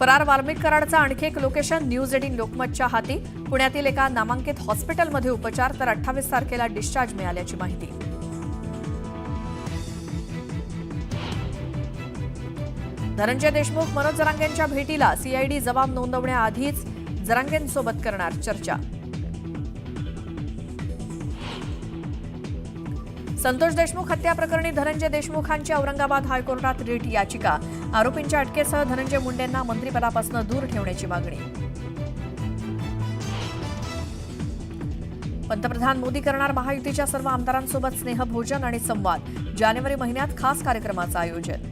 फरार वाल्मिक कराडचा आणखी एक लोकेशन न्यूज 18 लोकमतच्या हाती. पुण्यातील एका नामांकित हॉस्पिटलमध्ये उपचार तर 28 तारखेला डिस्चार्ज मिळाल्याची माहिती. धनंजय देशमुख मनोज जरांगेंच्या भेटीला सीआयडी जबाब नोंदवण्याआधीच जरांगेंसोबत करणार चर्चा. संतोष देशमुख हत्या प्रकरणी धनंजय देशमुखांची औरंगाबाद हायकोर्टात रिट याचिका. आरोपींच्या अटकेसह धनंजय मुंडेंना मंत्रिपदापासून दूर ठेवण्याची मागणी. पंतप्रधान मोदी करणार महायुतीच्या सर्व आमदारांसोबत स्नेहभोजन आणि संवाद. जानेवारी महिन्यात खास कार्यक्रमाचं आयोजन.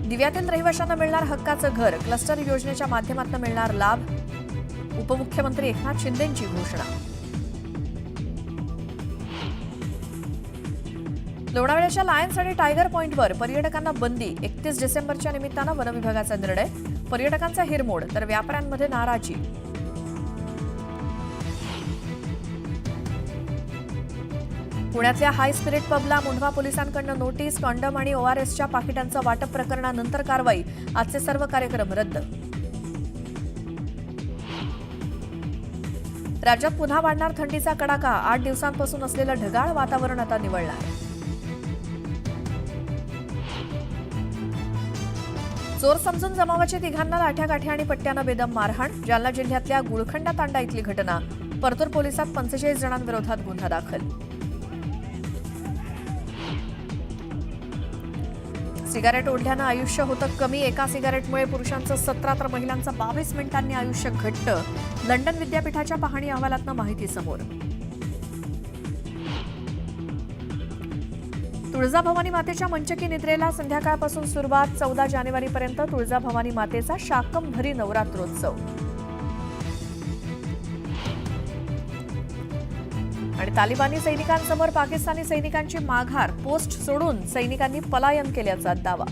दिव्यातील रहिवाशांना मिळणार हक्काचं घर. क्लस्टर योजनेच्या माध्यमातून मिळणार लाभ. उपमुख्यमंत्री एकनाथ शिंदेंची घोषणा. लोणावळ्याच्या लायन्स आणि टायगर पॉइंटवर पर्यटकांना बंदी. 31 डिसेंबरच्या निमित्तानं वनविभागाचा निर्णय. पर्यटकांचा हिरमोड तर व्यापाऱ्यांमध्ये नाराजी. पुण्यातल्या हाय स्पिरिट पबला मुंढवा पोलिसांकडून नोटीस. कॉन्डम आणि ओआरएसच्या पाकिटांचं वाटप प्रकरणानंतर कारवाई. आजचे सर्व कार्यक्रम रद्द. राज्यात पुन्हा वाढणार थंडीचा कडाका. 8 दिवसांपासून असलेलं ढगाळ वातावरण आता निवळणार. चोर समजून जमावाच्या तिघांना लाठ्याकाठी आणि पट्ट्यानं बेदम मारहाण. जालना जिल्ह्यातल्या गुळखंडा तांडा इथली घटना. परतूर पोलिसात 45 जणांविरोधात गुन्हा दाखल. सिगारेट ओढल्यानं आयुष्य होतं कमी. एका सिगारेटमुळे पुरुषांचं 17 तर महिलांचं 22 मिनिटांनी आयुष्य घट्ट. लंडन विद्यापीठाच्या पाहणी अहवालातनं माहिती समोर. तुळजाभवानी मातेच्या मंचकी निद्रेला संध्याकाळपासून सुरुवात. 14 जानेवारीपर्यंत तुळजाभवानी मातेचा शाकंभरी नवरात्रोत्सव. आणि तालिबानी सैनिकांसमोर पाकिस्तानी सैनिकांची माघार. पोस्ट सोडून सैनिकांनी पलायन केल्याचा दावा.